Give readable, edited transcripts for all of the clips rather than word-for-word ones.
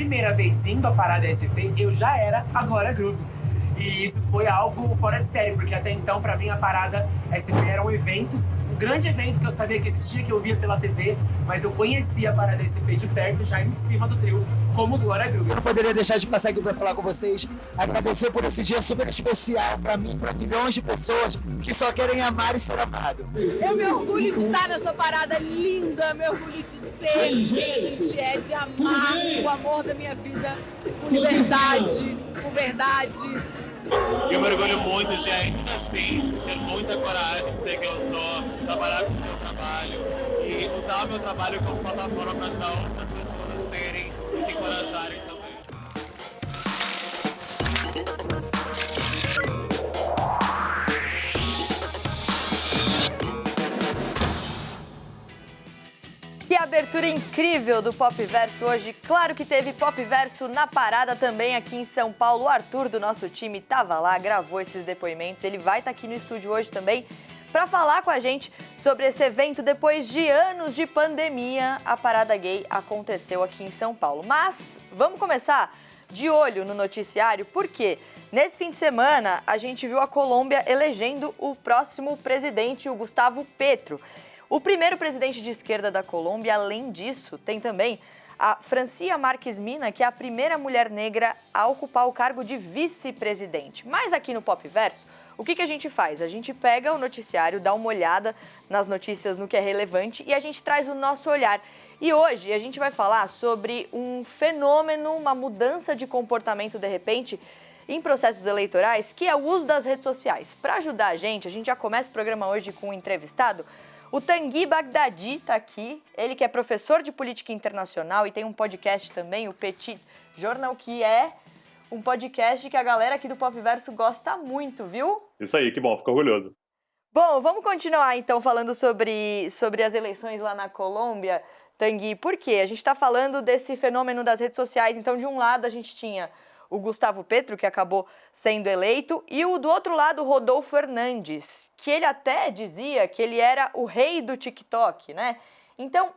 primeira vez indo à Parada SP, eu já era a Glória Groove. E isso foi algo fora de série, porque até então, pra mim, a Parada SP era um evento, um grande evento que eu sabia que existia, que eu via pela TV, mas eu conhecia a Parada SP de perto, já em cima do trio, como Glória Groove. Eu não poderia deixar de passar aqui para falar com vocês, agradecer por esse dia super especial para mim, para milhões de pessoas que só querem amar e ser amado. Eu me orgulho de estar nessa parada linda, me orgulho de ser quem a gente é, de amar o amor da minha vida, com liberdade, com verdade. Eu me orgulho muito de ainda assim ter muita coragem de ser quem eu sou, trabalhar com o meu trabalho e usar o meu trabalho como plataforma para ajudar outras pessoas a serem e se encorajarem também. Que abertura incrível do Pop Verso hoje. Claro que teve Pop Verso na parada também aqui em São Paulo. O Arthur do nosso time estava lá, gravou esses depoimentos. Ele vai estar aqui no estúdio hoje também para falar com a gente sobre esse evento. Depois de anos de pandemia, a Parada Gay aconteceu aqui em São Paulo. Mas vamos começar de olho no noticiário, porque nesse fim de semana a gente viu a Colômbia elegendo o próximo presidente, o Gustavo Petro. O primeiro presidente de esquerda da Colômbia. Além disso, tem também a Francia Márquez Mina, que é a primeira mulher negra a ocupar o cargo de vice-presidente. Mas aqui no Pop Verso, o que a gente faz? A gente pega o noticiário, dá uma olhada nas notícias, no que é relevante, e a gente traz o nosso olhar. E hoje a gente vai falar sobre um fenômeno, uma mudança de comportamento, de repente, em processos eleitorais, que é o uso das redes sociais. Para ajudar a gente já começa o programa hoje com um entrevistado. O Tanguy Bagdadi está aqui, ele que é professor de política internacional e tem um podcast também, o Petit Journal, que é um podcast que a galera aqui do Pop Verso gosta muito, viu? Isso aí, que bom, fico orgulhoso. Bom, vamos continuar então falando sobre as eleições lá na Colômbia, Tanguy. Por quê? A gente está falando desse fenômeno das redes sociais. Então, de um lado a gente tinha o Gustavo Petro, que acabou sendo eleito, e do outro lado, o Rodolfo Hernandes, que ele até dizia que ele era o rei do TikTok, né? Então,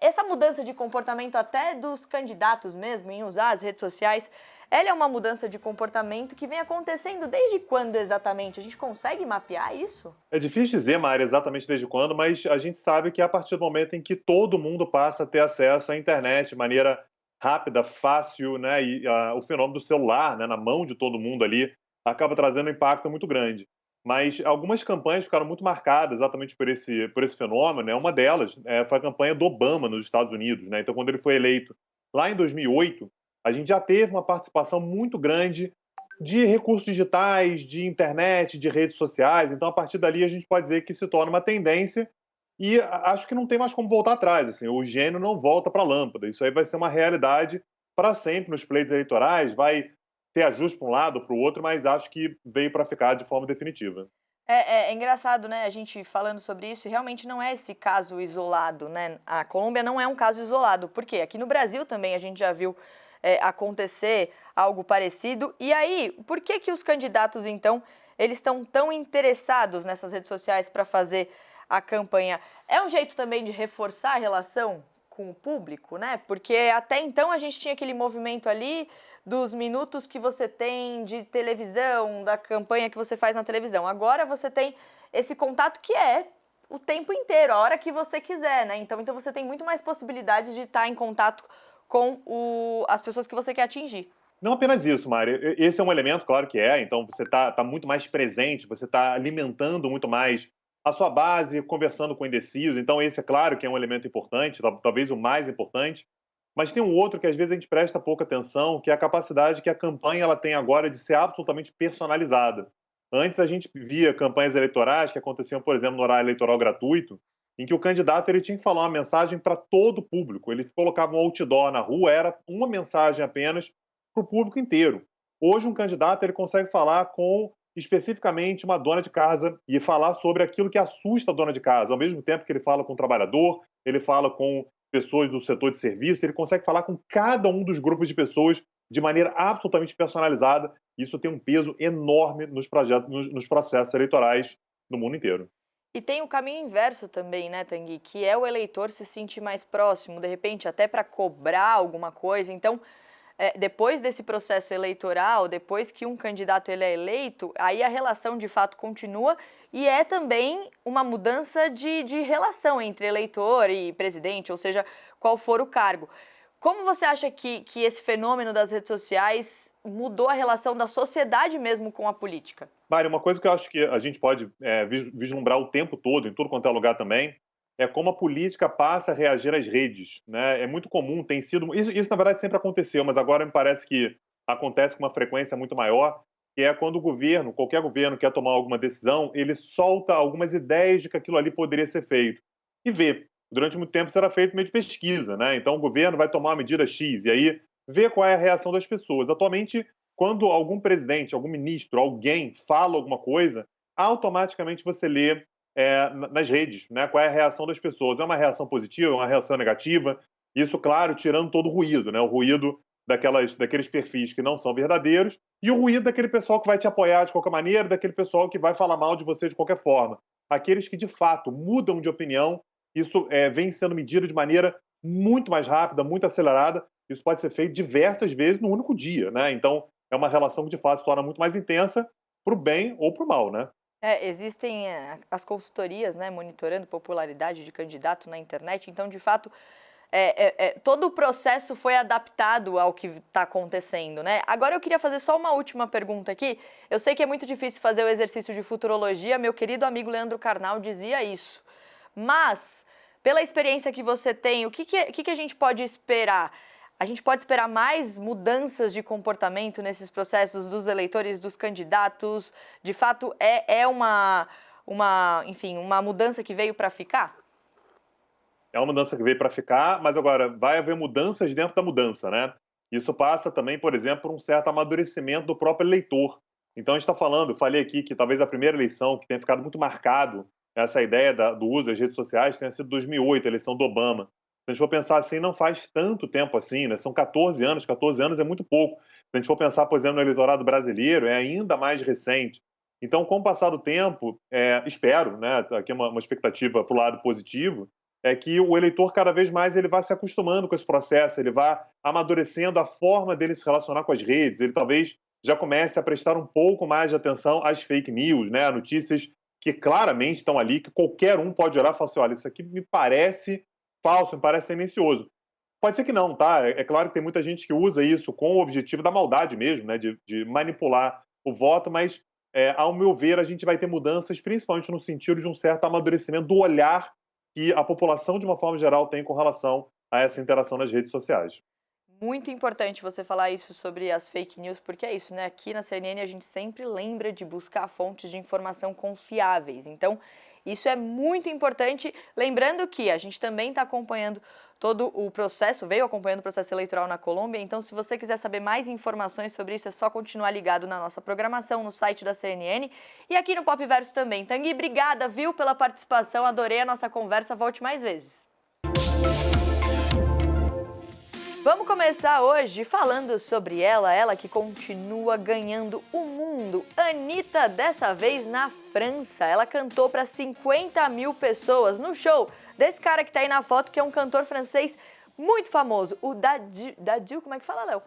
essa mudança de comportamento até dos candidatos mesmo em usar as redes sociais, ela é uma mudança de comportamento que vem acontecendo desde quando exatamente? A gente consegue mapear isso? É difícil dizer, Mari, exatamente desde quando, mas a gente sabe que é a partir do momento em que todo mundo passa a ter acesso à internet de maneira rápida, fácil, né? E o fenômeno do celular, né, na mão de todo mundo ali, acaba trazendo um impacto muito grande. Mas algumas campanhas ficaram muito marcadas exatamente por esse fenômeno, né? Uma delas foi a campanha do Obama nos Estados Unidos, né? Então, quando ele foi eleito lá em 2008, a gente já teve uma participação muito grande de recursos digitais, de internet, de redes sociais. Então, a partir dali, a gente pode dizer que se torna uma tendência e acho que não tem mais como voltar atrás. Assim, o gênio não volta para a lâmpada. Isso aí vai ser uma realidade para sempre nos pleitos eleitorais, vai ter ajuste para um lado ou para o outro, mas acho que veio para ficar de forma definitiva. É engraçado, né, a gente falando sobre isso, e realmente não é esse caso isolado, né? A Colômbia não é um caso isolado, porque aqui no Brasil também a gente já viu acontecer algo parecido. E aí, por que os candidatos, então, eles estão tão interessados nessas redes sociais para fazer a campanha? É um jeito também de reforçar a relação com o público, né? Porque até então a gente tinha aquele movimento ali dos minutos que você tem de televisão, da campanha que você faz na televisão. Agora você tem esse contato que é o tempo inteiro, a hora que você quiser, né? Então você tem muito mais possibilidades de estar em contato com as pessoas que você quer atingir. Não apenas isso, Mari. Esse é um elemento, claro que é. Então, você tá muito mais presente, você está alimentando muito mais a sua base, conversando com indecisos. Então, esse é claro que é um elemento importante, talvez o mais importante. Mas tem um outro que, às vezes, a gente presta pouca atenção, que é a capacidade que a campanha ela tem agora de ser absolutamente personalizada. Antes, a gente via campanhas eleitorais que aconteciam, por exemplo, no horário eleitoral gratuito, em que o candidato ele tinha que falar uma mensagem para todo o público. Ele colocava um outdoor na rua, era uma mensagem apenas para o público inteiro. Hoje, um candidato ele consegue falar com especificamente uma dona de casa e falar sobre aquilo que assusta a dona de casa. Ao mesmo tempo que ele fala com o trabalhador, ele fala com pessoas do setor de serviço, ele consegue falar com cada um dos grupos de pessoas de maneira absolutamente personalizada. Isso tem um peso enorme nos processos eleitorais no mundo inteiro. E tem o caminho inverso também, né, Tanguy? Que é o eleitor se sentir mais próximo, de repente, até para cobrar alguma coisa. Então, depois desse processo eleitoral, depois que um candidato ele é eleito, aí a relação de fato continua e é também uma mudança de relação entre eleitor e presidente, ou seja, qual for o cargo. Como você acha que esse fenômeno das redes sociais mudou a relação da sociedade mesmo com a política? Mari, uma coisa que eu acho que a gente pode vislumbrar o tempo todo, em tudo quanto é lugar também, é como a política passa a reagir às redes, né? É muito comum, tem sido... Isso, na verdade, sempre aconteceu, mas agora me parece que acontece com uma frequência muito maior, que é quando o governo, qualquer governo quer tomar alguma decisão, ele solta algumas ideias de que aquilo ali poderia ser feito. E vê. Durante muito tempo isso era feito meio de pesquisa, né? Então o governo vai tomar uma medida X, e aí vê qual é a reação das pessoas. Atualmente, quando algum presidente, algum ministro, alguém fala alguma coisa, automaticamente você lê nas redes, né, qual é a reação das pessoas. É uma reação positiva, é uma reação negativa? Isso, claro, tirando todo o ruído, né? O ruído daqueles perfis que não são verdadeiros e o ruído daquele pessoal que vai te apoiar de qualquer maneira, daquele pessoal que vai falar mal de você de qualquer forma. Aqueles que, de fato, mudam de opinião, isso vem sendo medido de maneira muito mais rápida, muito acelerada. Isso pode ser feito diversas vezes no único dia, né? Então, é uma relação que, de fato, se torna muito mais intensa para o bem ou para o mal, né? Existem as consultorias, né, monitorando popularidade de candidato na internet, então, de fato, todo o processo foi adaptado ao que está acontecendo, né? Agora eu queria fazer só uma última pergunta aqui. Eu sei que é muito difícil fazer o exercício de futurologia, meu querido amigo Leandro Carnal dizia isso, mas, pela experiência que você tem, o que a gente pode esperar? A gente pode esperar mais mudanças de comportamento nesses processos dos eleitores, dos candidatos? De fato, enfim, uma mudança que veio para ficar? É uma mudança que veio para ficar, mas agora vai haver mudanças dentro da mudança, né? Isso passa também, por exemplo, por um certo amadurecimento do próprio eleitor. Então, a gente está falando, falei aqui que talvez a primeira eleição que tenha ficado muito marcado, essa ideia do uso das redes sociais, tenha sido 2008, a eleição do Obama. Se a gente for pensar assim, não faz tanto tempo assim, né? São 14 anos é muito pouco. Se a gente for pensar, por exemplo, no eleitorado brasileiro, é ainda mais recente. Então, com o passar do tempo, espero, né, aqui é uma expectativa para o lado positivo, é que o eleitor cada vez mais ele vai se acostumando com esse processo, ele vai amadurecendo a forma dele se relacionar com as redes, ele talvez já comece a prestar um pouco mais de atenção às fake news, né, notícias que claramente estão ali, que qualquer um pode olhar e falar assim, olha, isso aqui me parece falso, me parece tendencioso. Pode ser que não, tá? É claro que tem muita gente que usa isso com o objetivo da maldade mesmo, né? De manipular o voto, mas, ao meu ver, a gente vai ter mudanças, principalmente no sentido de um certo amadurecimento do olhar que a população, de uma forma geral, tem com relação a essa interação nas redes sociais. Muito importante você falar isso sobre as fake news, porque é isso, né? Aqui na CNN a gente sempre lembra de buscar fontes de informação confiáveis. Então, isso é muito importante, lembrando que a gente também está acompanhando todo o processo, veio acompanhando o processo eleitoral na Colômbia, então se você quiser saber mais informações sobre isso, é só continuar ligado na nossa programação, no site da CNN e aqui no Pop Verso também. Tanguy, obrigada, viu, pela participação, adorei a nossa conversa, volte mais vezes. Vamos começar hoje falando sobre ela que continua ganhando o mundo. Anitta, dessa vez na França. Ela cantou para 50 mil pessoas no show desse cara que tá aí na foto, que é um cantor francês muito famoso, o Dadju, como é que fala, Léo?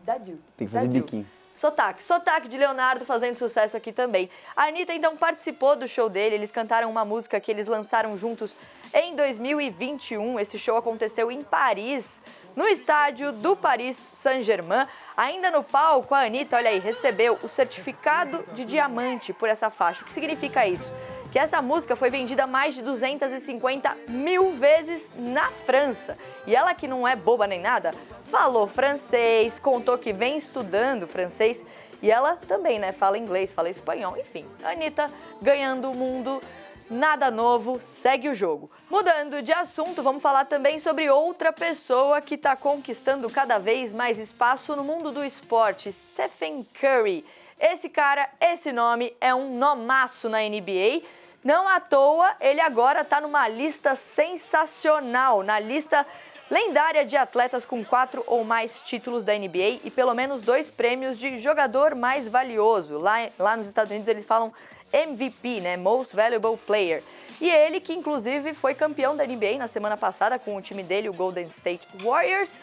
Dadju. Tem que fazer biquinho. Sotaque de Leonardo fazendo sucesso aqui também. A Anitta então participou do show dele, eles cantaram uma música que eles lançaram juntos em 2021. Esse show aconteceu em Paris, no estádio do Paris Saint-Germain. Ainda no palco, a Anitta, olha aí, recebeu o certificado de diamante por essa faixa. O que significa isso? Que essa música foi vendida mais de 250 mil vezes na França. E ela, que não é boba nem nada, falou francês, contou que vem estudando francês e ela também, né, fala inglês, fala espanhol, enfim. A Anitta ganhando o mundo, nada novo, segue o jogo. Mudando de assunto, vamos falar também sobre outra pessoa que está conquistando cada vez mais espaço no mundo do esporte, Stephen Curry. Esse cara, esse nome é um nomaço na NBA. Não à toa, ele agora está numa lista sensacional, na lista lendária de atletas com 4 ou mais títulos da NBA e pelo menos 2 prêmios de jogador mais valioso. Lá nos Estados Unidos eles falam MVP, né? Most Valuable Player. E ele, que inclusive foi campeão da NBA na semana passada com o time dele, o Golden State Warriors.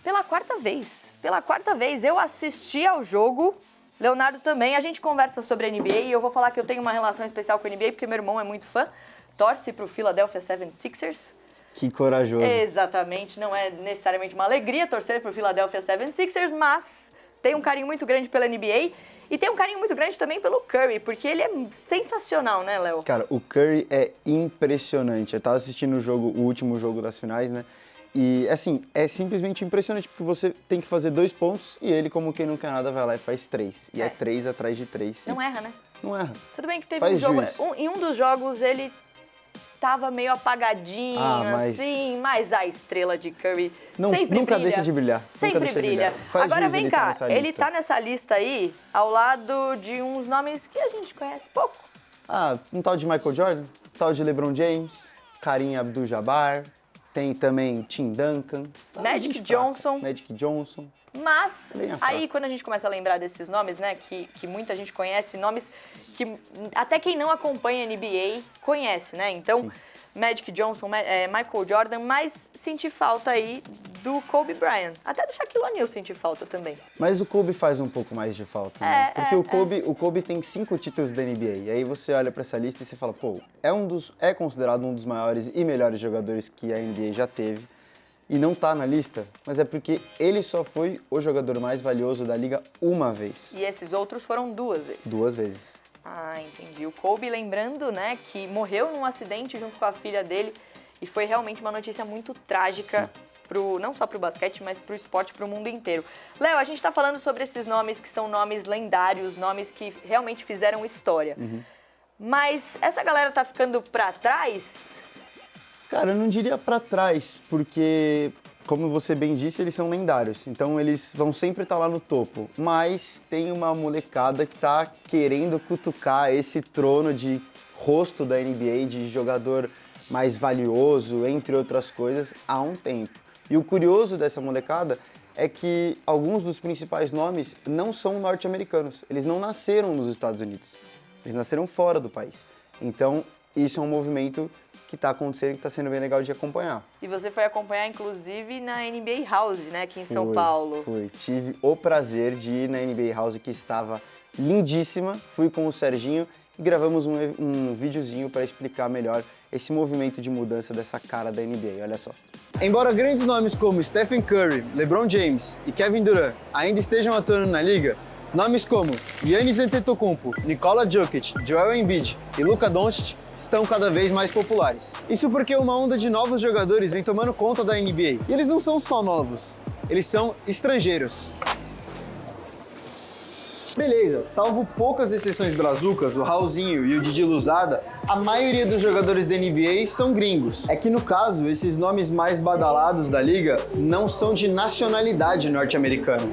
pela quarta vez. Pela quarta vez eu assisti ao jogo, Leonardo também. A gente conversa sobre a NBA e eu vou falar que eu tenho uma relação especial com a NBA porque meu irmão é muito fã. Torce pro Philadelphia 76ers. Que corajoso. Exatamente, não é necessariamente uma alegria torcer pro Philadelphia 76ers, mas tem um carinho muito grande pela NBA e tem um carinho muito grande também pelo Curry, porque ele é sensacional, né, Léo? Cara, o Curry é impressionante. Eu tava assistindo o último jogo das finais, né? E, assim, é simplesmente impressionante, porque você tem que fazer 2 pontos e ele, como quem não quer nada, vai lá e faz 3. E é 3 atrás de 3. Não erra, né? Não erra. Tudo bem que teve Faz um jogo... juiz. em um dos jogos ele tava meio apagadinho, assim, mas a estrela de Curry sempre nunca brilha. deixa de brilhar. Sempre brilha. Agora vem cá, ele tá nessa lista aí, ao lado de uns nomes que a gente conhece pouco. Um tal de Michael Jordan, um tal de LeBron James, Kareem Abdul-Jabbar, tem também Tim Duncan. Magic Johnson. Magic Johnson. Mas aí quando a gente começa a lembrar desses nomes, né, que muita gente conhece, nomes que até quem não acompanha a NBA conhece, né? Então, sim. Magic Johnson, Michael Jordan, mas senti falta aí do Kobe Bryant. Até do Shaquille O'Neal senti falta também. Mas o Kobe faz um pouco mais de falta, né? Porque o Kobe tem 5 títulos da NBA. E aí você olha pra essa lista e você fala, pô, é considerado um dos maiores e melhores jogadores que a NBA já teve. E não tá na lista, mas é porque ele só foi o jogador mais valioso da liga uma vez. E esses outros foram 2 vezes. 2 vezes. Entendi. O Kobe, lembrando, né, que morreu num acidente junto com a filha dele e foi realmente uma notícia muito trágica, não só pro basquete, mas pro esporte, pro mundo inteiro. Léo, a gente tá falando sobre esses nomes que são nomes lendários, nomes que realmente fizeram história. Mas essa galera tá ficando pra trás? Cara, eu não diria pra trás, porque, como você bem disse, eles são lendários. Então eles vão sempre estar lá no topo. Mas tem uma molecada que tá querendo cutucar esse trono de rosto da NBA, de jogador mais valioso, entre outras coisas, há um tempo. E o curioso dessa molecada é que alguns dos principais nomes não são norte-americanos. Eles não nasceram nos Estados Unidos. Eles nasceram fora do país. Então, isso é um movimento que está acontecendo e que está sendo bem legal de acompanhar. E você foi acompanhar, inclusive, na NBA House, né, aqui em São Paulo. Tive o prazer de ir na NBA House, que estava lindíssima. Fui com o Serginho e gravamos um videozinho para explicar melhor esse movimento de mudança dessa cara da NBA, olha só. Embora grandes nomes como Stephen Curry, LeBron James e Kevin Durant ainda estejam atuando na liga, nomes como Giannis Antetokounmpo, Nikola Jokic, Joel Embiid e Luka Doncic estão cada vez mais populares. Isso porque uma onda de novos jogadores vem tomando conta da NBA. E eles não são só novos, eles são estrangeiros. Beleza, salvo poucas exceções brazucas, o Raulzinho e o Didi Lousada, a maioria dos jogadores da NBA são gringos. É que no caso, esses nomes mais badalados da liga não são de nacionalidade norte-americana.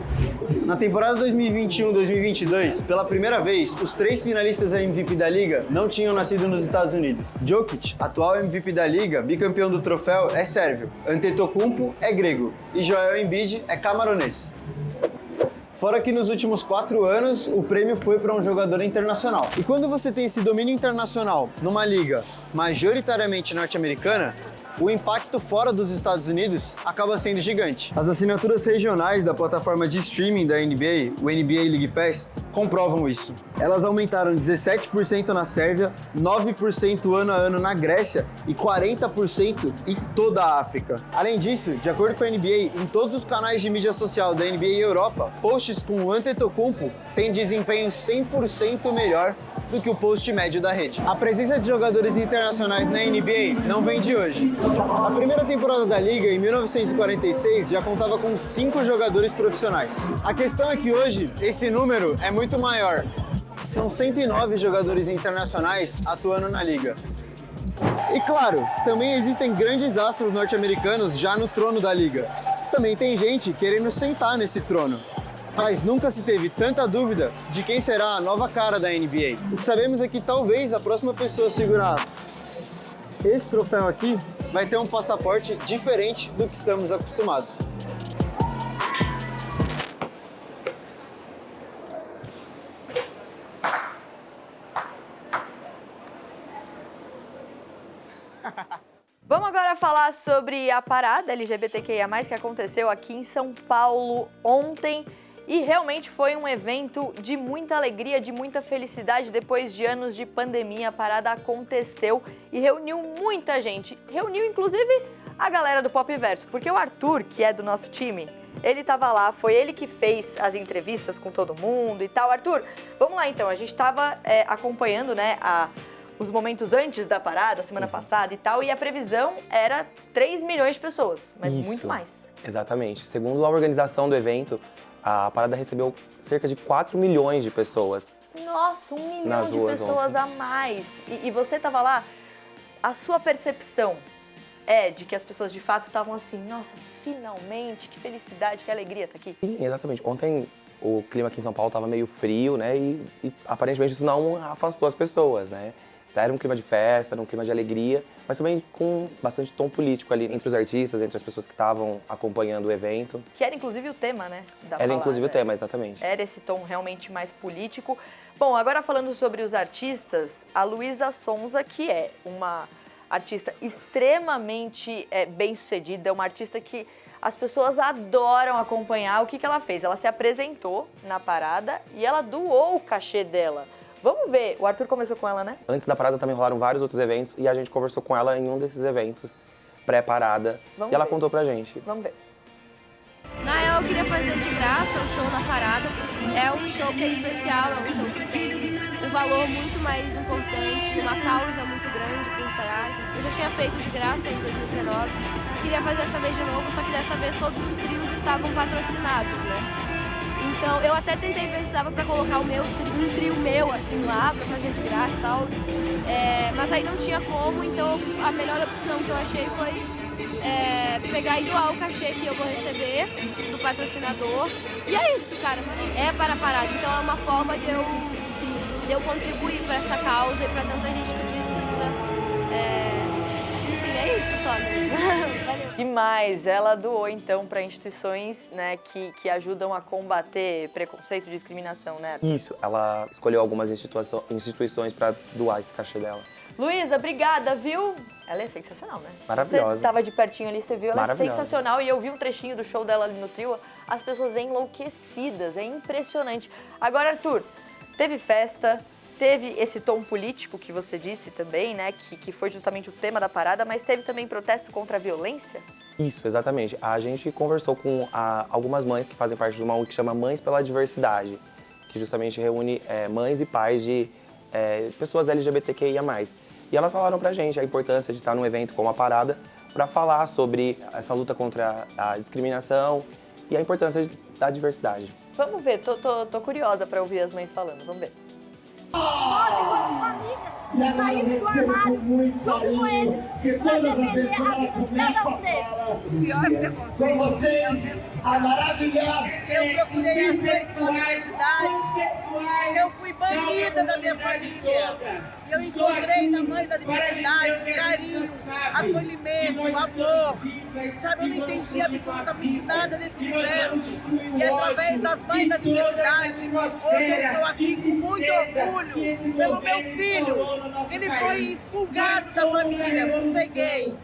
Na temporada 2021-2022, pela primeira vez, os 3 finalistas da MVP da liga não tinham nascido nos Estados Unidos. Jokic, atual MVP da liga, bicampeão do troféu, é sérvio. Antetokounmpo é grego. E Joel Embiid é camaronês. Fora que nos últimos 4 anos, o prêmio foi para um jogador internacional. E quando você tem esse domínio internacional numa liga majoritariamente norte-americana, o impacto fora dos Estados Unidos acaba sendo gigante. As assinaturas regionais da plataforma de streaming da NBA, o NBA League Pass, comprovam isso. Elas aumentaram 17% na Sérvia, 9% ano a ano na Grécia e 40% em toda a África. Além disso, de acordo com a NBA, em todos os canais de mídia social da NBA Europa, posts com o Antetokounmpo têm desempenho 100% melhor do que o post médio da rede. A presença de jogadores internacionais na NBA não vem de hoje. A primeira temporada da liga, em 1946, já contava com 5 jogadores profissionais. A questão é que hoje, esse número é muito maior. São 109 jogadores internacionais atuando na liga. E claro, também existem grandes astros norte-americanos já no trono da liga. Também tem gente querendo sentar nesse trono. Mas nunca se teve tanta dúvida de quem será a nova cara da NBA. O que sabemos é que talvez a próxima pessoa a segurar esse troféu aqui vai ter um passaporte diferente do que estamos acostumados. Vamos agora falar sobre a parada LGBTQIA+, que aconteceu aqui em São Paulo ontem. E realmente foi um evento de muita alegria, de muita felicidade. Depois de anos de pandemia, a parada aconteceu e reuniu muita gente. Reuniu, inclusive, a galera do Popverso. Porque o Arthur, que é do nosso time, ele estava lá, foi ele que fez as entrevistas com todo mundo e tal. Arthur, vamos lá então. A gente estava acompanhando, né, os momentos antes da parada, semana passada e tal. E a previsão era 3 milhões de pessoas, mas Isso, muito mais. Exatamente. Segundo a organização do evento, a parada recebeu cerca de 4 milhões de pessoas. Nossa, 1 milhão nas de ruas pessoas ontem. a mais. E você estava lá, a sua percepção é de que as pessoas de fato estavam assim, nossa, finalmente, que felicidade, que alegria tá aqui. Sim, exatamente. Ontem o clima aqui em São Paulo estava meio frio, né? E aparentemente isso não afastou as pessoas, né? Era um clima de festa, era um clima de alegria, mas também com bastante tom político ali entre os artistas, entre as pessoas que estavam acompanhando o evento. Que era inclusive o tema, né? Era inclusive o tema, exatamente. Era esse tom realmente mais político. Bom, agora falando sobre os artistas, a Luísa Sonza, que é uma artista extremamente bem-sucedida, uma artista que as pessoas adoram acompanhar. O que ela fez? Ela se apresentou na parada e ela doou o cachê dela. Vamos ver, o Arthur conversou com ela, né? Antes da parada também rolaram vários outros eventos e a gente conversou com ela em um desses eventos pré-parada e ela contou pra gente. Vamos ver. Na real, eu queria fazer de graça o show da parada. É um show que é especial, é um show que tem um valor muito mais importante, uma causa muito grande por trás. Eu já tinha feito de graça em 2019, queria fazer essa vez de novo, só que dessa vez todos os trios estavam patrocinados, né? Então, eu até tentei ver se dava pra colocar um trio meu, assim, lá, pra fazer de graça e tal. Mas aí não tinha como, então a melhor opção que eu achei foi pegar e doar o cachê que eu vou receber do patrocinador. E é isso, cara. É para a parada. Então é uma forma de eu contribuir para essa causa e para tanta gente que precisa. Enfim, é isso só, né? Valeu. Demais. Ela doou, então, para instituições, né, que ajudam a combater preconceito e discriminação, né? Isso, ela escolheu algumas instituições para doar esse cachê dela. Luísa, obrigada, viu? Ela é sensacional, né? Maravilhosa. Você estava de pertinho ali, você viu? Ela é Maravilhosa. sensacional. E eu vi um trechinho do show dela ali no trio, as pessoas enlouquecidas, é impressionante. Agora, Arthur, teve festa, teve esse tom político que você disse também, né? Que foi justamente o tema da parada, mas teve também protesto contra a violência? Isso, exatamente. A gente conversou com algumas mães que fazem parte de uma ONG que chama Mães pela Diversidade, que justamente reúne mães e pais de pessoas LGBTQIA+. E elas falaram pra gente a importância de estar num evento como a parada para falar sobre essa luta contra a discriminação e a importância da diversidade. Vamos ver, tô curiosa para ouvir as mães falando, vamos ver. Nós, saímos do armário junto com eles para defender a vida de cada um deles. Com vocês, a maravilhosa. Eu procurei as leis da minha cidade. Eu fui banida da minha família. Eu encontrei na mãe da diversidade carinho, acolhimento, amor. Sabe, eu não entendi absolutamente nada desse universo. E através das mães da diversidade, hoje eu estou aqui com muito orgulho pelo meu filho. Ele foi expulgado da família por ser gay.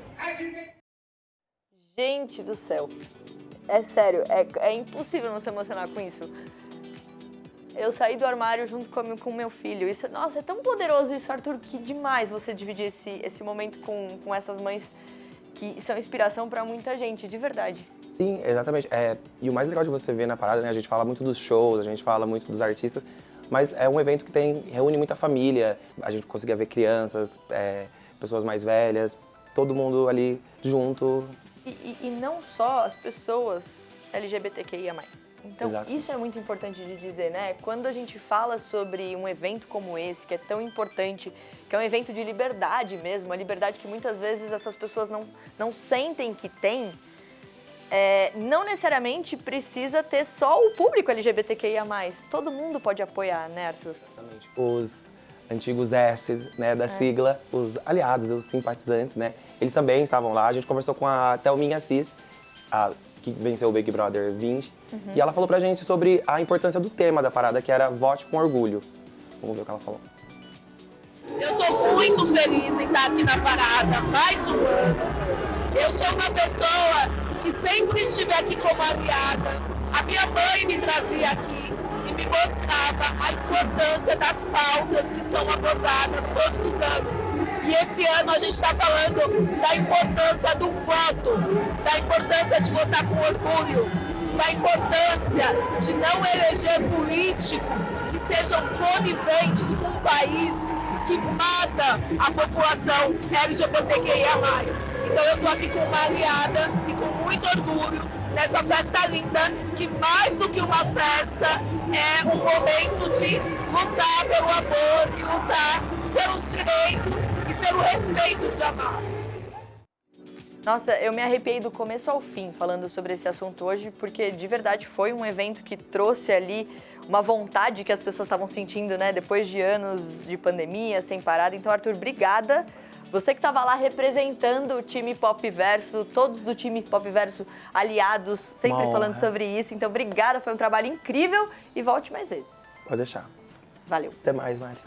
Gente do céu, é sério, é impossível não se emocionar com isso. Eu saí do armário junto com o meu filho. Isso, nossa, é tão poderoso isso, Arthur, que demais você dividir esse momento com essas mães que são inspiração para muita gente, de verdade. Sim, exatamente. E o mais legal de você ver na parada, né? A gente fala muito dos shows, a gente fala muito dos artistas, mas é um evento que reúne muita família. A gente conseguia ver crianças, pessoas mais velhas, todo mundo ali junto. E não só as pessoas LGBTQIA+. Então, Exato. Isso é muito importante de dizer, né? Quando a gente fala sobre um evento como esse, que é tão importante, que é um evento de liberdade mesmo, a liberdade que muitas vezes essas pessoas não sentem que tem, não necessariamente precisa ter só o público LGBTQIA+. Todo mundo pode apoiar, né, Arthur? Exatamente. Os antigos S, né, da sigla, os aliados, os simpatizantes, né? Eles também estavam lá. A gente conversou com a Thelminha Assis, que venceu o Big Brother 20, e ela falou pra gente sobre a importância do tema da parada, que era Vote com Orgulho. Vamos ver o que ela falou. Eu tô muito feliz em estar aqui na parada, mais um ano. Eu sou uma pessoa que sempre estive aqui como aliada. A minha mãe me trazia aqui e me mostrava a importância das pautas que são abordadas todos os anos. E esse ano a gente está falando da importância do voto, da importância de votar com orgulho, da importância de não eleger políticos que sejam coniventes com um país que mata a população LGBTQIA+. Então eu estou aqui com uma aliada e com muito orgulho nessa festa linda, que mais do que uma festa é um momento de lutar pelo amor e lutar pelos direitos e pelo respeito de amar. Nossa, eu me arrepiei do começo ao fim falando sobre esse assunto hoje, porque de verdade foi um evento que trouxe ali uma vontade que as pessoas estavam sentindo, né? Depois de anos de pandemia, sem parada. Então, Arthur, obrigada. Você que estava lá representando o time Pop Verso, todos do time Pop Verso aliados, sempre falando sobre isso. Então, obrigada, foi um trabalho incrível e volte mais vezes. Pode deixar. Valeu. Até mais, Mari.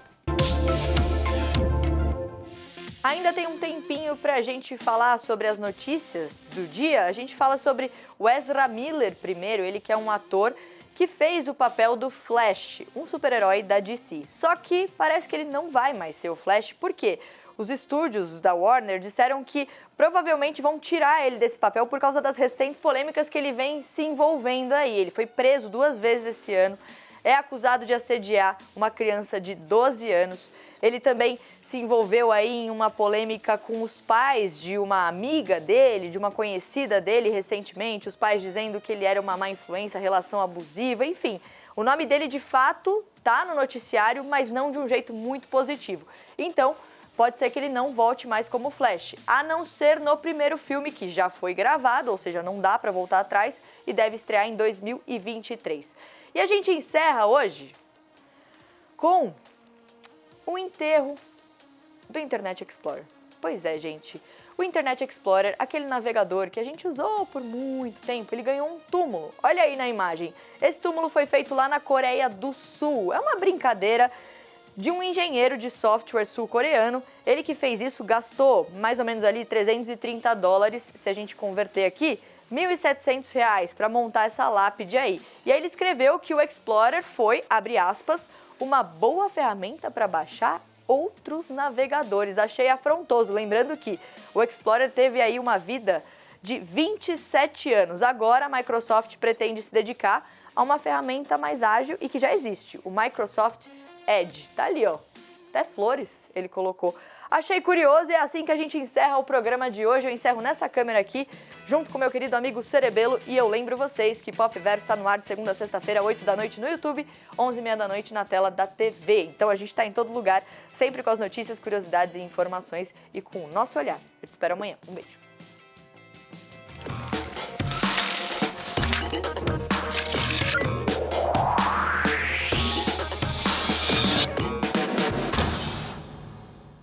Ainda tem um tempinho pra gente falar sobre as notícias do dia. A gente fala sobre o Ezra Miller primeiro, ele que é um ator que fez o papel do Flash, um super-herói da DC. Só que parece que ele não vai mais ser o Flash, por quê? Os estúdios da Warner disseram que provavelmente vão tirar ele desse papel por causa das recentes polêmicas que ele vem se envolvendo aí. Ele foi preso 2 vezes esse ano, é acusado de assediar uma criança de 12 anos. Ele também se envolveu aí em uma polêmica com os pais de uma amiga dele, de uma conhecida dele recentemente, os pais dizendo que ele era uma má influência, relação abusiva, enfim. O nome dele, de fato, tá no noticiário, mas não de um jeito muito positivo. Então, pode ser que ele não volte mais como Flash, a não ser no primeiro filme que já foi gravado, ou seja, não dá para voltar atrás, e deve estrear em 2023. E a gente encerra hoje com o enterro do Internet Explorer. Pois é, gente. O Internet Explorer, aquele navegador que a gente usou por muito tempo, ele ganhou um túmulo. Olha aí na imagem. Esse túmulo foi feito lá na Coreia do Sul. É uma brincadeira de um engenheiro de software sul-coreano. Ele que fez isso gastou mais ou menos ali $330, se a gente converter aqui, R$1.700 para montar essa lápide aí. E aí ele escreveu que o Explorer foi, abre aspas, uma boa ferramenta para baixar outros navegadores. Achei afrontoso, lembrando que o Explorer teve aí uma vida de 27 anos. Agora a Microsoft pretende se dedicar a uma ferramenta mais ágil e que já existe, o Microsoft Edge. Tá ali, ó, até flores ele colocou. Achei curioso e é assim que a gente encerra o programa de hoje. Eu encerro nessa câmera aqui, junto com meu querido amigo Cerebelo. E eu lembro vocês que Pop Verso está no ar de segunda a sexta-feira, 8 da noite no YouTube, 11h30 da noite na tela da TV. Então a gente está em todo lugar, sempre com as notícias, curiosidades e informações e com o nosso olhar. Eu te espero amanhã. Um beijo.